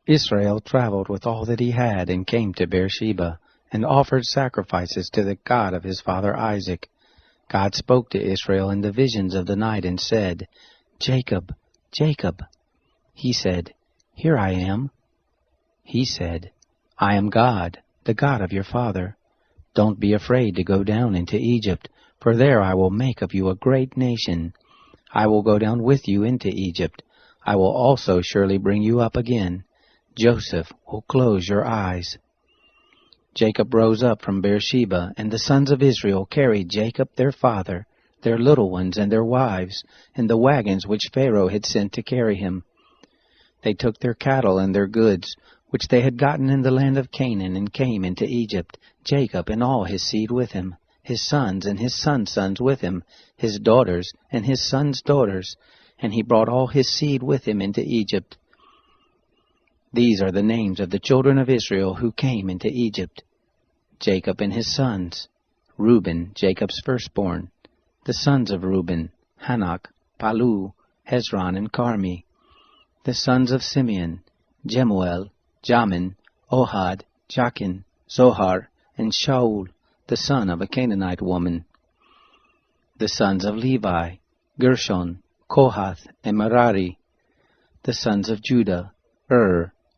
Israel traveled with all that he had and came to Beersheba, and offered sacrifices to the God of his father Isaac. God spoke to Israel in the visions of the night and said, "Jacob, Jacob." He said, "Here I am." He said, "I am God, the God of your father. Don't be afraid to go down into Egypt, for there I will make of you a great nation. I will go down with you into Egypt. I will also surely bring you up again. Joseph will close your eyes." Jacob rose up from Beersheba, and the sons of Israel carried Jacob their father, their little ones and their wives, in the wagons which Pharaoh had sent to carry him. They took their cattle and their goods, which they had gotten in the land of Canaan, and came into Egypt, Jacob and all his seed with him, his sons and his sons' sons with him, his daughters and his sons' daughters, and he brought all his seed with him into Egypt. These are the names of the children of Israel who came into Egypt: Jacob and his sons, Reuben, Jacob's firstborn, the sons of Reuben, Hanok, Palu, Hezron, and Carmi, the sons of Simeon, Jemuel, Jamin, Ohad, Jachin, Zohar, and Shaul, the son of a Canaanite woman, the sons of Levi, Gershon, Kohath, and Merari, the sons of Judah,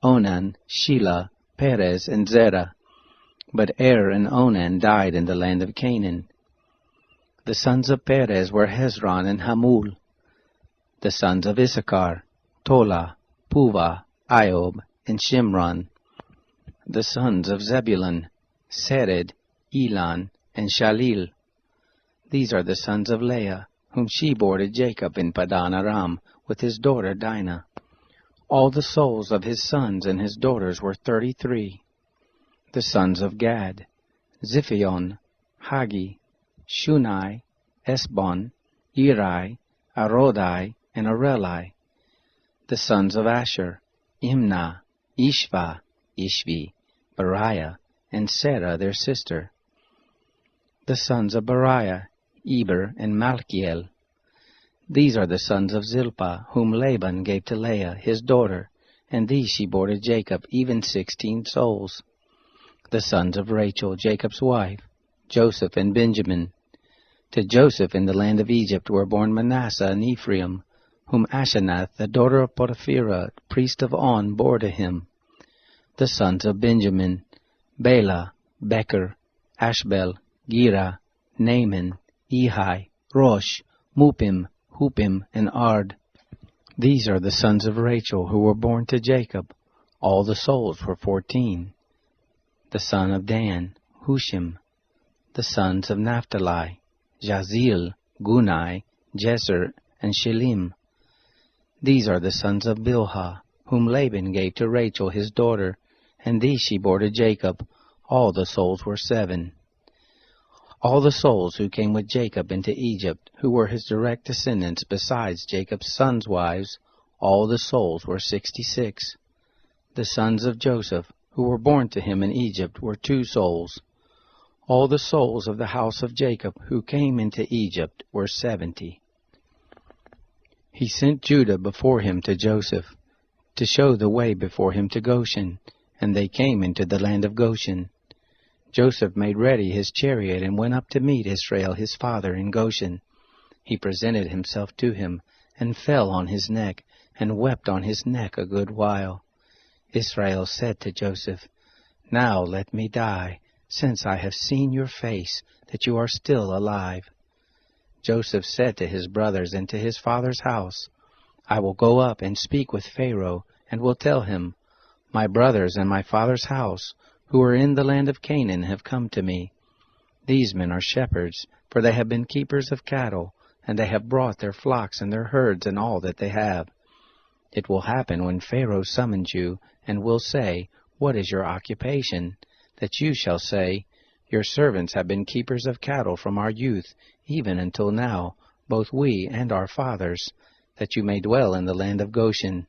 Onan, Shelah, Perez, and Zerah. But and Onan died in the land of Canaan. The sons of Perez were Hezron and Hamul. The sons of Issachar, Tola, Puvah, Iob, and Shimron. The sons of Zebulun, Sered, Elon, and Shalil. These are the sons of Leah, whom she bore to Jacob in Padan Aram, with his daughter Dinah. All the souls of his sons and his daughters were 33. The sons of Gad, Ziphion, Hagi, Shunai, Esbon, Eri, Arodai, and Areli. The sons of Asher, Imnah, Ishva, Ishvi, Beriah, and Sarah their sister. The sons of Beriah, Eber, and Malchiel. These are the sons of Zilpah, whom Laban gave to Leah, his daughter, and these she bore to Jacob, even 16 souls. The sons of Rachel, Jacob's wife, Joseph and Benjamin. To Joseph in the land of Egypt were born Manasseh and Ephraim, whom Asenath, the daughter of Potipherah, priest of On, bore to him. The sons of Benjamin, Bela, Becher, Ashbel, Gera, Naaman, Ehi, Rosh, Mupim, Hupim, and Ard. These are the sons of Rachel who were born to Jacob. All the souls were 14. The son of Dan, Hushim. The sons of Naphtali, Jazil, Gunai, Jezer, and Shelim. These are the sons of Bilhah, whom Laban gave to Rachel his daughter, and these she bore to Jacob. All the souls were 7. All the souls who came with Jacob into Egypt, who were his direct descendants besides Jacob's sons' wives, all the souls were 66. The sons of Joseph, who were born to him in Egypt, were 2 souls. All the souls of the house of Jacob who came into Egypt were 70. He sent Judah before him to Joseph, to show the way before him to Goshen, and they came into the land of Goshen. Joseph made ready his chariot and went up to meet Israel his father in Goshen. He presented himself to him, and fell on his neck, and wept on his neck a good while. Israel said to Joseph, "Now let me die, since I have seen your face, that you are still alive." Joseph said to his brothers and to his father's house, "I will go up and speak with Pharaoh, and will tell him, 'My brothers and my father's house, who are in the land of Canaan, have come to me. These men are shepherds, for they have been keepers of cattle, and they have brought their flocks and their herds and all that they have. It will happen when Pharaoh summons you, and will say, What is your occupation? That you shall say, Your servants have been keepers of cattle from our youth, even until now, both we and our fathers, that you may dwell in the land of Goshen.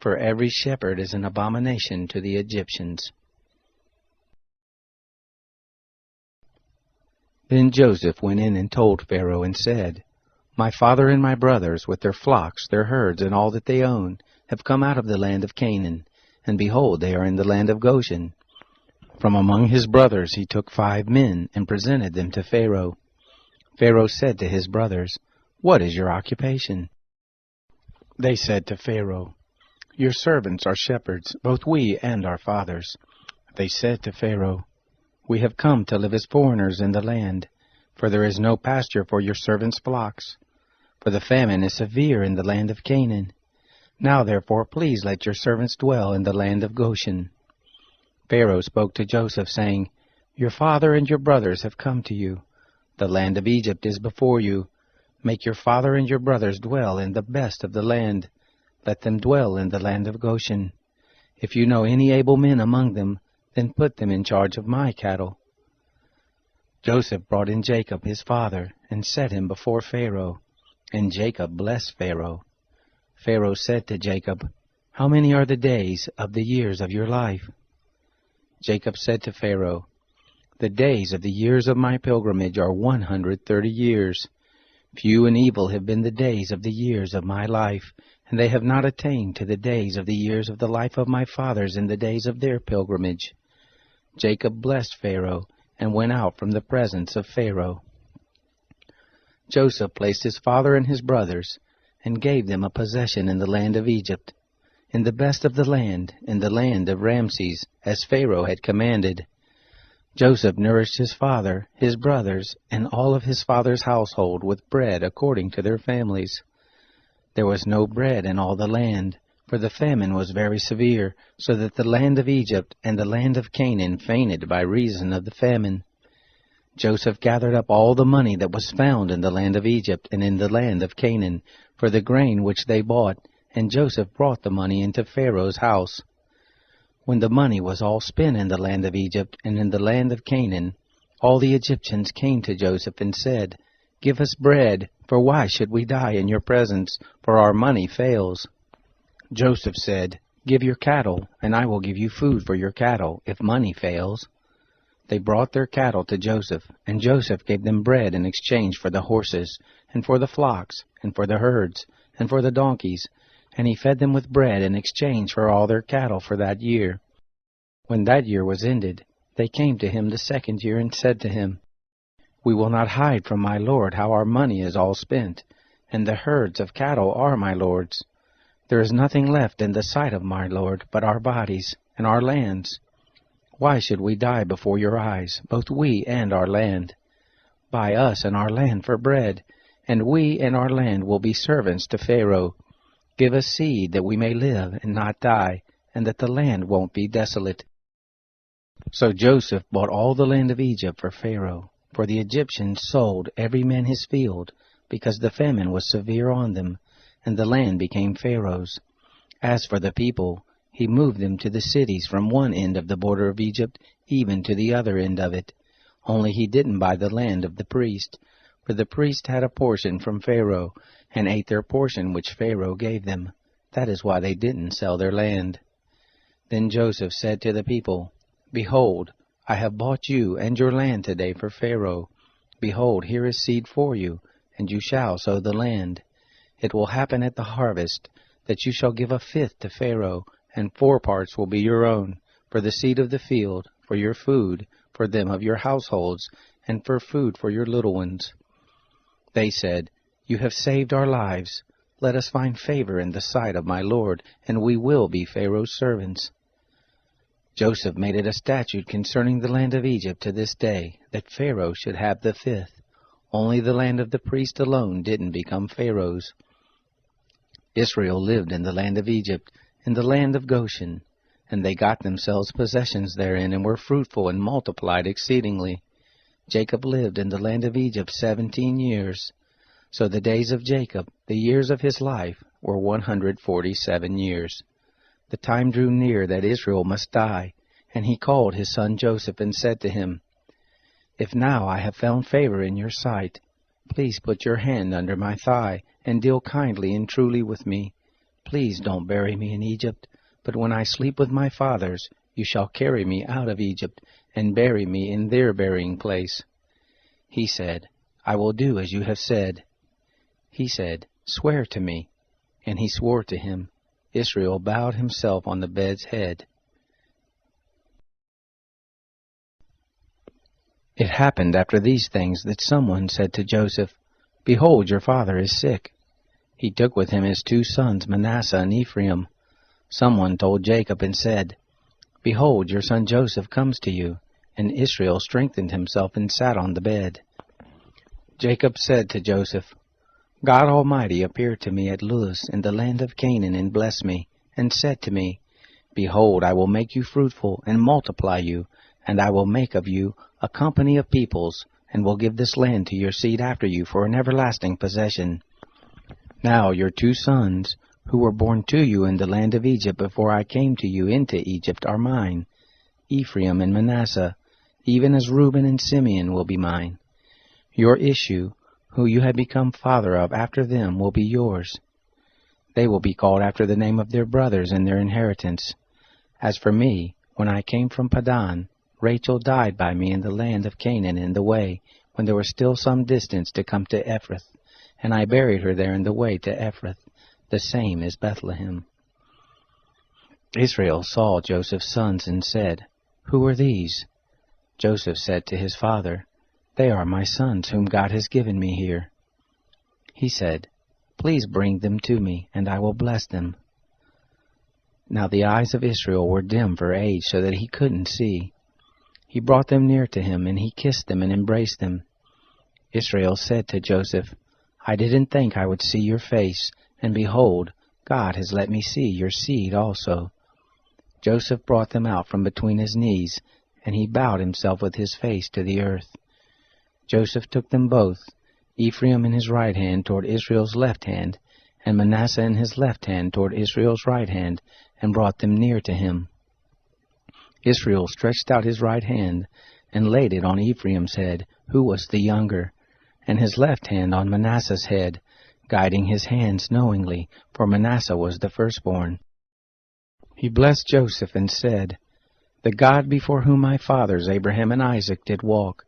For every shepherd is an abomination to the Egyptians." Then Joseph went in and told Pharaoh and said, "My father and my brothers, with their flocks, their herds, and all that they own, have come out of the land of Canaan, and behold, they are in the land of Goshen. From among his brothers he took 5 men, and presented them to Pharaoh. Pharaoh said to his brothers, "What is your occupation?" They said to Pharaoh, "Your servants are shepherds, both we and our fathers." They said to Pharaoh, "We have come to live as foreigners in the land, for there is no pasture for your servants' flocks. For the famine is severe in the land of Canaan. Now therefore please let your servants dwell in the land of Goshen." Pharaoh spoke to Joseph, saying, "Your father and your brothers have come to you. The land of Egypt is before you. Make your father and your brothers dwell in the best of the land. Let them dwell in the land of Goshen. If you know any able men among them, then put them in charge of my cattle." Joseph brought in Jacob his father, and set him before Pharaoh. And Jacob blessed Pharaoh. Pharaoh said to Jacob, "How many are the days of the years of your life?" Jacob said to Pharaoh, "The days of the years of my pilgrimage are 130 years. Few and evil have been the days of the years of my life, and they have not attained to the days of the years of the life of my fathers in the days of their pilgrimage." Jacob blessed Pharaoh, and went out from the presence of Pharaoh. Joseph placed his father and his brothers, and gave them a possession in the land of Egypt, in the best of the land, in the land of Ramses, as Pharaoh had commanded. Joseph nourished his father, his brothers, and all of his father's household with bread according to their families. There was no bread in all the land, for the famine was very severe, so that the land of Egypt and the land of Canaan fainted by reason of the famine. Joseph gathered up all the money that was found in the land of Egypt and in the land of Canaan, for the grain which they bought, and Joseph brought the money into Pharaoh's house. When the money was all spent in the land of Egypt and in the land of Canaan, all the Egyptians came to Joseph and said, "Give us bread, for why should we die in your presence? For our money fails." Joseph said, "Give your cattle, and I will give you food for your cattle, if money fails." They brought their cattle to Joseph, and Joseph gave them bread in exchange for the horses, and for the flocks, and for the herds, and for the donkeys, and he fed them with bread in exchange for all their cattle for that year. When that year was ended, they came to him the second year and said to him, "We will not hide from my lord how our money is all spent, and the herds of cattle are my lord's. There is nothing left in the sight of my lord but our bodies and our lands. Why should we die before your eyes, both we and our land? Buy us and our land for bread, and we and our land will be servants to Pharaoh. Give us seed that we may live and not die, and that the land won't be desolate." So Joseph bought all the land of Egypt for Pharaoh, for the Egyptians sold every man his field, because the famine was severe on them, and the land became Pharaoh's. As for the people, he moved them to the cities from one end of the border of Egypt even to the other end of it. Only he didn't buy the land of the priest, for the priest had a portion from Pharaoh, and ate their portion which Pharaoh gave them. That is why they didn't sell their land. Then Joseph said to the people, "Behold, I have bought you and your land today for Pharaoh. Behold, here is seed for you, and you shall sow the land. It will happen at the harvest, that you shall give 1/5 to Pharaoh, and 4 parts will be your own, for the seed of the field, for your food, for them of your households, and for food for your little ones." They said, "You have saved our lives. Let us find favor in the sight of my lord, and we will be Pharaoh's servants." Joseph made it a statute concerning the land of Egypt to this day, that Pharaoh should have the 5th. Only the land of the priest alone didn't become Pharaoh's. Israel lived in the land of Egypt, in the land of Goshen, and they got themselves possessions therein, and were fruitful and multiplied exceedingly. Jacob lived in the land of Egypt 17 years. So the days of Jacob, the years of his life, were 147 years. The time drew near that Israel must die, and he called his son Joseph and said to him, "If now I have found favor in your sight, please put your hand under my thigh, and deal kindly and truly with me. Please don't bury me in Egypt, but when I sleep with my fathers, you shall carry me out of Egypt, and bury me in their burying place." He said, "I will do as you have said." He said, "Swear to me." And he swore to him. Israel bowed himself on the bed's head. It happened after these things that someone said to Joseph, "Behold, your father is sick." He took with him his 2 sons, Manasseh and Ephraim. Someone told Jacob and said, "Behold, your son Joseph comes to you." And Israel strengthened himself and sat on the bed. Jacob said to Joseph, "God Almighty appeared to me at Luz in the land of Canaan and blessed me, and said to me, Behold, I will make you fruitful and multiply you, and I will make of you a company of peoples, and will give this land to your seed after you for an everlasting possession. Now your 2 sons, who were born to you in the land of Egypt before I came to you into Egypt, are mine, Ephraim and Manasseh, even as Reuben and Simeon will be mine. Your issue, who you have become father of after them, will be yours. They will be called after the name of their brothers and their inheritance. As for me, when I came from Padan, Rachel died by me in the land of Canaan in the way, when there was still some distance to come to Ephrath, and I buried her there in the way to Ephrath, the same is Bethlehem." Israel saw Joseph's sons and said, "Who are these?" Joseph said to his father, "They are my sons whom God has given me here." He said, "Please bring them to me, and I will bless them." Now the eyes of Israel were dim for age, so that he couldn't see. He brought them near to him, and he kissed them and embraced them. Israel said to Joseph, "I didn't think I would see your face, and behold, God has let me see your seed also." Joseph brought them out from between his knees, and he bowed himself with his face to the earth. Joseph took them both, Ephraim in his right hand toward Israel's left hand, and Manasseh in his left hand toward Israel's right hand, and brought them near to him. Israel stretched out his right hand, and laid it on Ephraim's head, who was the younger, and his left hand on Manasseh's head, guiding his hands knowingly, for Manasseh was the firstborn. He blessed Joseph and said, "The God before whom my fathers Abraham and Isaac did walk,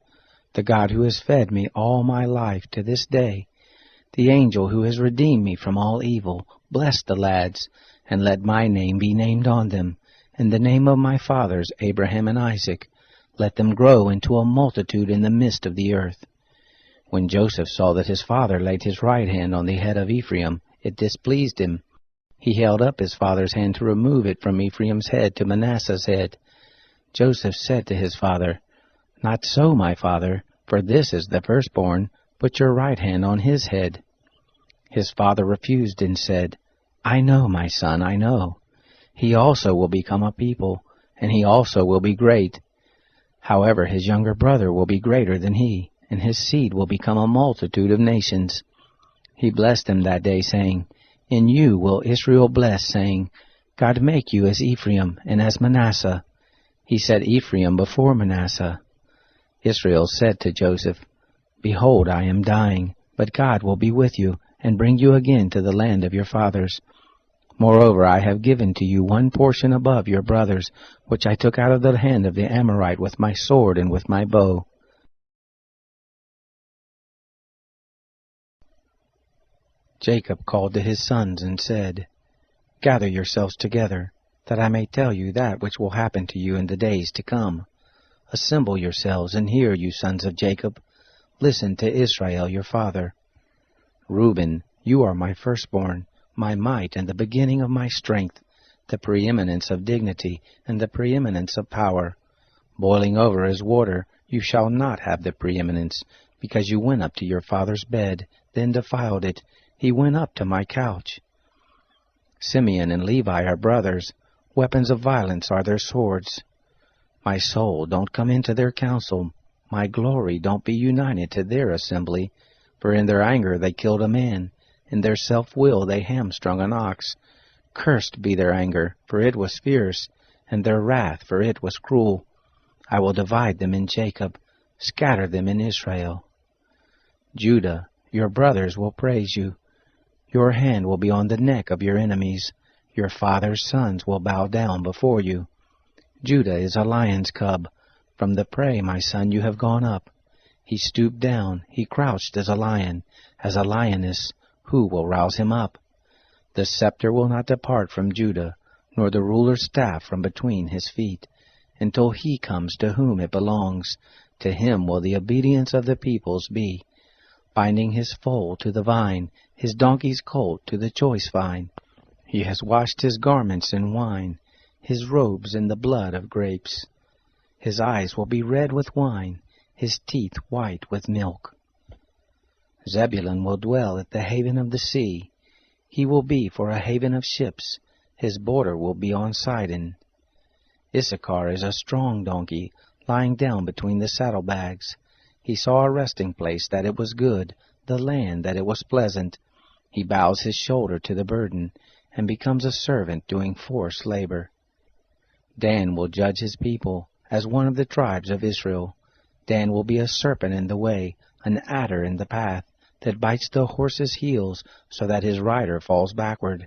the God who has fed me all my life to this day, the angel who has redeemed me from all evil, bless the lads, and let my name be named on them, and the name of my fathers Abraham and Isaac. Let them grow into a multitude in the midst of the earth." When Joseph saw that his father laid his right hand on the head of Ephraim, it displeased him. He held up his father's hand to remove it from Ephraim's head to Manasseh's head. Joseph said to his father, "Not so, my father, for this is the firstborn. Put your right hand on his head." His father refused and said, "I know, my son, I know. He also will become a people, and he also will be great. However, his younger brother will be greater than he, and his seed will become a multitude of nations." He blessed him that day, saying, "In you will Israel bless, saying, God make you as Ephraim and as Manasseh." He set Ephraim before Manasseh. Israel said to Joseph, "Behold, I am dying, but God will be with you, and bring you again to the land of your fathers. Moreover, I have given to you one portion above your brothers, which I took out of the hand of the Amorite with my sword and with my bow." Jacob called to his sons and said, "Gather yourselves together, that I may tell you that which will happen to you in the days to come. Assemble yourselves and hear, you sons of Jacob. Listen to Israel your father. Reuben, you are my firstborn, my might and the beginning of my strength, the preeminence of dignity and the preeminence of power. Boiling over as water, you shall not have the preeminence, because you went up to your father's bed, then defiled it. He went up to my couch. Simeon and Levi are brothers. Weapons of violence are their swords. My soul, don't come into their council. My glory, don't be united to their assembly. For in their anger they killed a man. In their self-will they hamstrung an ox. Cursed be their anger, for it was fierce, and their wrath, for it was cruel. I will divide them in Jacob, scatter them in Israel. Judah, your brothers will praise you. Your hand will be on the neck of your enemies. Your father's sons will bow down before you. Judah is a lion's cub. From the prey, my son, you have gone up. He stooped down, he crouched as a lion, as a lioness. Who will rouse him up? The scepter will not depart from Judah, nor the ruler's staff from between his feet, until he comes to whom it belongs. To him will the obedience of the peoples be, binding his foal to the vine, his donkey's colt to the choice vine. He has washed his garments in wine, his robes in the blood of grapes. His eyes will be red with wine, his teeth white with milk. Zebulun will dwell at the haven of the sea. He will be for a haven of ships. His border will be on Sidon. Issachar is a strong donkey, lying down between the saddlebags. He saw a resting place that it was good, the land that it was pleasant. He bows his shoulder to the burden, and becomes a servant doing forced labor. Dan will judge his people, as one of the tribes of Israel. Dan will be a serpent in the way, an adder in the path, that bites the horse's heels, so that his rider falls backward.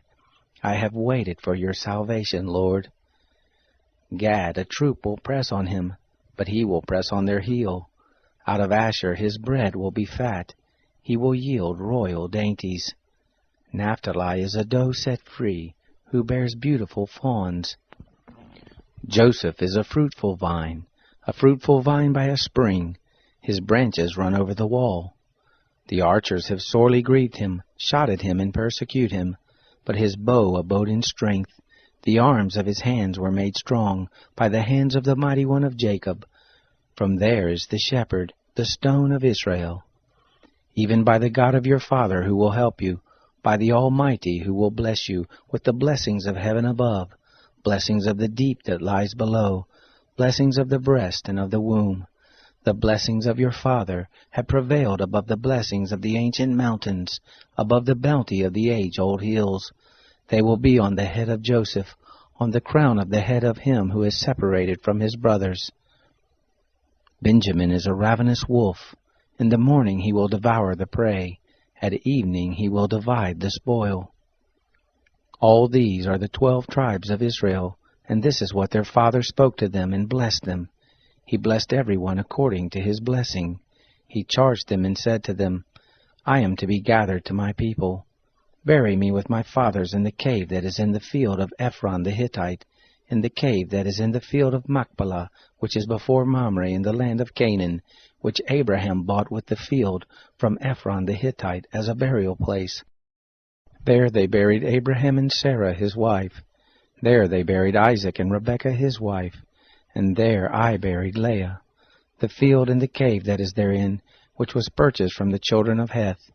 I have waited for your salvation, Lord. Gad, a troop will press on him, but he will press on their heel. Out of Asher his bread will be fat. He will yield royal dainties. Naphtali is a doe set free, who bears beautiful fawns. Joseph is a fruitful vine by a spring. His branches run over the wall. The archers have sorely grieved him, shot at him and persecute him. But his bow abode in strength. The arms of his hands were made strong by the hands of the mighty one of Jacob. From there is the shepherd, the stone of Israel. Even by the God of your father who will help you, by the Almighty who will bless you with the blessings of heaven above, blessings of the deep that lies below, blessings of the breast and of the womb. The blessings of your father have prevailed above the blessings of the ancient mountains, above the bounty of the age-old hills. They will be on the head of Joseph, on the crown of the head of him who is separated from his brothers. Benjamin is a ravenous wolf. In the morning he will devour the prey. At evening he will divide the spoil. All these are the 12 tribes of Israel, and this is what their father spoke to them and blessed them. He blessed everyone according to his blessing. He charged them and said to them, I am to be gathered to my people. Bury me with my fathers in the cave that is in the field of Ephron the Hittite, in the cave that is in the field of Machpelah, which is before Mamre in the land of Canaan, which Abraham bought with the field from Ephron the Hittite as a burial place. There they buried Abraham and Sarah his wife. There they buried Isaac and Rebekah his wife. And there I buried Leah. The field and the cave that is therein, which was purchased from the children of Heth.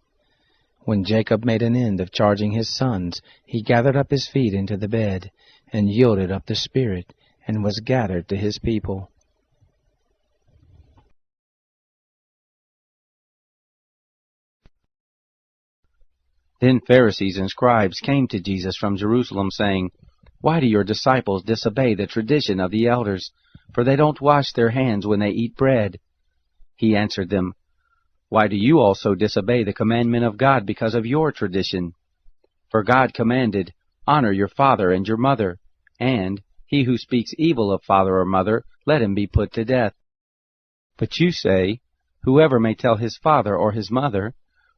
When Jacob made an end of charging his sons, he gathered up his feet into the bed, and yielded up the spirit, and was gathered to his people. Then Pharisees and scribes came to Jesus from Jerusalem, saying, Why do your disciples disobey the tradition of the elders? For they don't wash their hands when they eat bread. He answered them, Why do you also disobey the commandment of God because of your tradition? For God commanded, Honor your father and your mother, and he who speaks evil of father or mother, let him be put to death. But you say, Whoever may tell his father or his mother,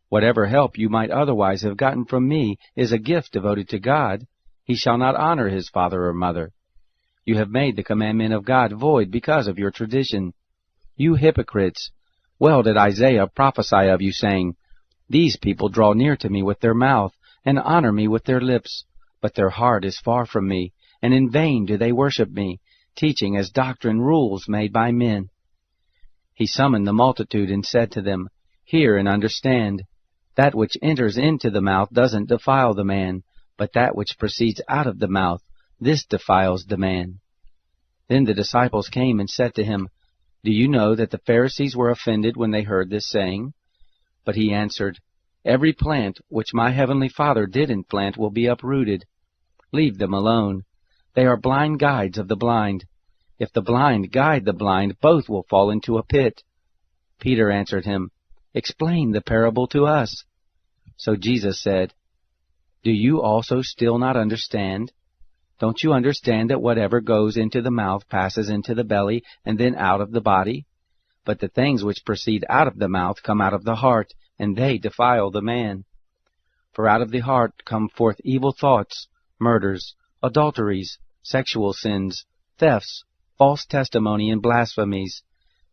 Whatever help you might otherwise have gotten from me is a gift devoted to God, he shall not honor his father or mother. You have made the commandment of God void because of your tradition. You hypocrites! Well did Isaiah prophesy of you, saying, These people draw near to me with their mouth, and honor me with their lips, but their heart is far from me, and in vain do they worship me, teaching as doctrine rules made by men. He summoned the multitude and said to them, Hear and understand. That which enters into the mouth doesn't defile the man, but that which proceeds out of the mouth, this defiles the man. Then the disciples came and said to him, Do you know that the Pharisees were offended when they heard this saying? But he answered, Every plant which my heavenly Father didn't plant will be uprooted. Leave them alone. They are blind guides of the blind. If the blind guide the blind, both will fall into a pit. Peter answered him, Explain the parable to us. So Jesus said, Do you also still not understand? Don't you understand that whatever goes into the mouth passes into the belly and then out of the body? But the things which proceed out of the mouth come out of the heart, and they defile the man. For out of the heart come forth evil thoughts, murders, adulteries, sexual sins, thefts, false testimony, and blasphemies.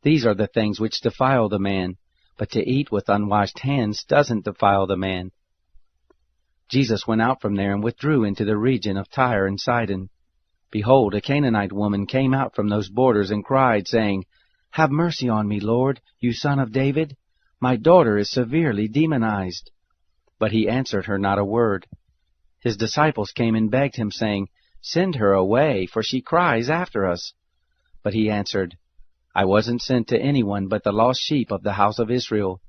These are the things which defile the man, but to eat with unwashed hands doesn't defile the man. Jesus went out from there and withdrew into the region of Tyre and Sidon. Behold, a Canaanite woman came out from those borders and cried, saying, Have mercy on me, Lord, you Son of David. My daughter is severely demonized. But he answered her not a word. His disciples came and begged him, saying, Send her away, for she cries after us. But he answered, I wasn't sent to anyone but the lost sheep of the house of Israel.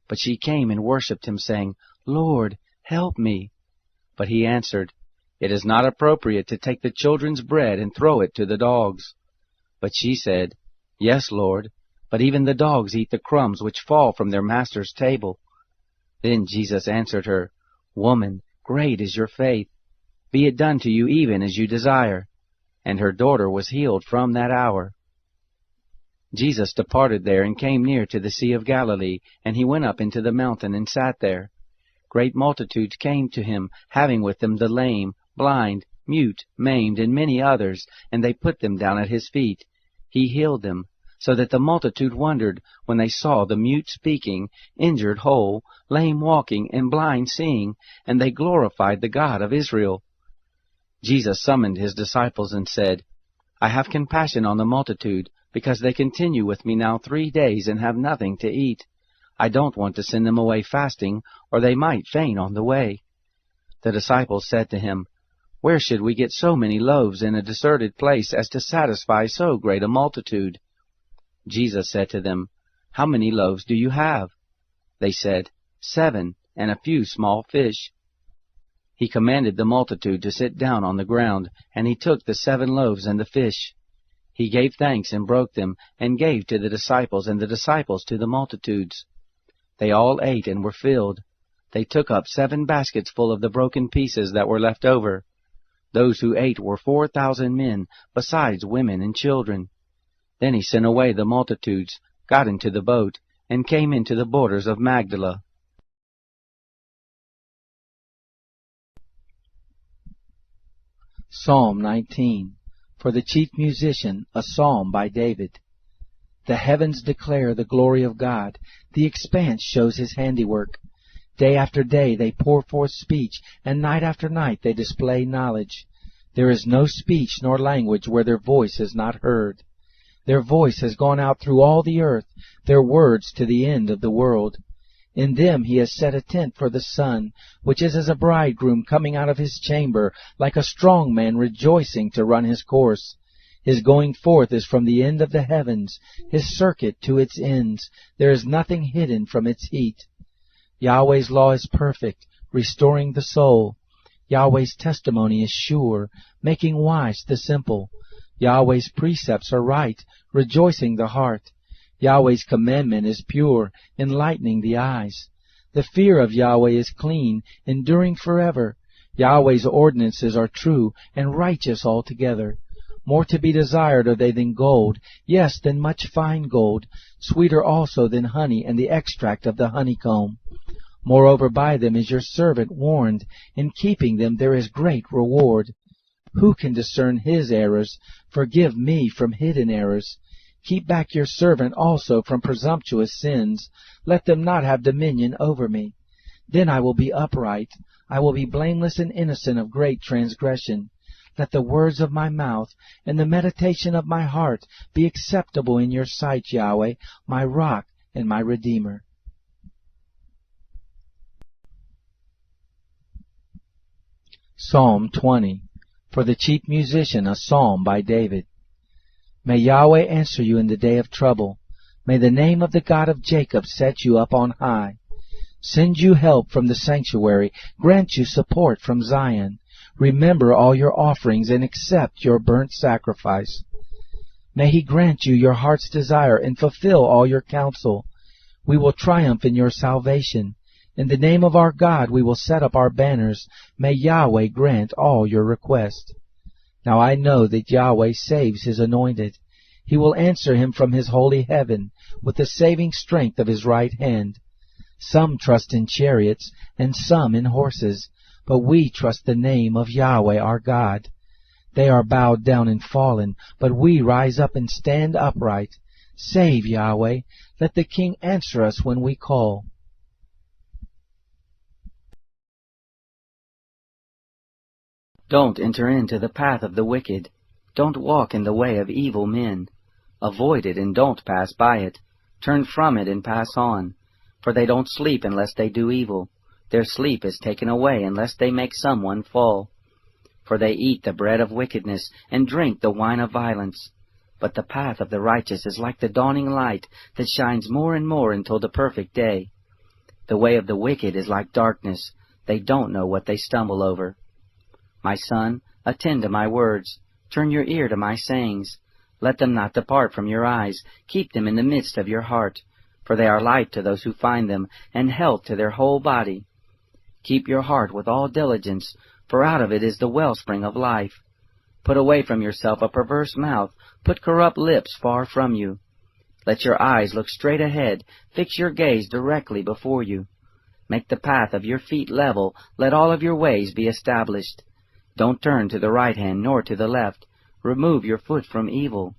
But she came and worshipped him, saying, Lord, help me. But he answered, It is not appropriate to take the children's bread and throw it to the dogs. But she said, Yes, Lord, but even the dogs eat the crumbs which fall from their master's table. Then Jesus answered her, Woman, great is your faith. Be it done to you even as you desire. And her daughter was healed from that hour. Jesus departed there and came near to the Sea of Galilee, and he went up into the mountain and sat there. Great multitudes came to him, having with them the lame, blind, mute, maimed, and many others, and they put them down at his feet. He healed them, so that the multitude wondered when they saw the mute speaking, injured whole, lame walking, and blind seeing, and they glorified the God of Israel. Jesus summoned his disciples and said, I have compassion on the multitude, because they continue with me now 3 days and have nothing to eat. I don't want to send them away fasting, or they might faint on the way. The disciples said to him, Where should we get so many loaves in a deserted place as to satisfy so great a multitude? Jesus said to them, How many loaves do you have? They said, 7, and a few small fish. He commanded the multitude to sit down on the ground, and he took the 7 loaves and the fish. He gave thanks and broke them, and gave to the disciples, and the disciples to the multitudes. They all ate and were filled. They took up 7 baskets full of the broken pieces that were left over. Those who ate were 4,000 men, besides women and children. Then he sent away the multitudes, got into the boat, and came into the borders of Magdala. Psalm 19. For the chief musician, a psalm by David. The heavens declare the glory of God. The expanse shows his handiwork. Day after day they pour forth speech, and night after night they display knowledge. There is no speech nor language where their voice is not heard. Their voice has gone out through all the earth, their words to the end of the world. In them he has set a tent for the sun, which is as a bridegroom coming out of his chamber, like a strong man rejoicing to run his course. His going forth is from the end of the heavens, his circuit to its ends. There is nothing hidden from its heat. Yahweh's law is perfect, restoring the soul. Yahweh's testimony is sure, making wise the simple. Yahweh's precepts are right, rejoicing the heart. Yahweh's commandment is pure, enlightening the eyes. The fear of Yahweh is clean, enduring forever. Yahweh's ordinances are true and righteous altogether. More to be desired are they than gold, yes, than much fine gold, sweeter also than honey and the extract of the honeycomb. Moreover, by them is your servant warned. In keeping them there is great reward. Who can discern his errors? Forgive me from hidden errors. Keep back your servant also from presumptuous sins. Let them not have dominion over me. Then I will be upright. I will be blameless and innocent of great transgression. Let the words of my mouth and the meditation of my heart be acceptable in your sight, Yahweh, my rock and my redeemer. Psalm 20. For the chief musician, a psalm by David. May Yahweh answer you in the day of trouble. May the name of the God of Jacob set you up on high. Send you help from the sanctuary, grant you support from Zion. Remember all your offerings and accept your burnt sacrifice. May he grant you your heart's desire and fulfill all your counsel. We will triumph in your salvation. In the name of our God we will set up our banners. May Yahweh grant all your requests. Now I know that Yahweh saves his anointed. He will answer him from his holy heaven with the saving strength of his right hand. Some trust in chariots, and some in horses, but we trust the name of Yahweh our God. They are bowed down and fallen, but we rise up and stand upright. Save, Yahweh. Let the King answer us when we call. Don't enter into the path of the wicked. Don't walk in the way of evil men. Avoid it and don't pass by it. Turn from it and pass on. For they don't sleep unless they do evil. Their sleep is taken away unless they make someone fall. For they eat the bread of wickedness and drink the wine of violence. But the path of the righteous is like the dawning light that shines more and more until the perfect day. The way of the wicked is like darkness. They don't know what they stumble over. My son, attend to my words. Turn your ear to my sayings. Let them not depart from your eyes. Keep them in the midst of your heart. For they are light to those who find them, and health to their whole body. Keep your heart with all diligence, for out of it is the wellspring of life. Put away from yourself a perverse mouth. Put corrupt lips far from you. Let your eyes look straight ahead. Fix your gaze directly before you. Make the path of your feet level. Let all of your ways be established. Don't turn to the right hand nor to the left. Remove your foot from evil.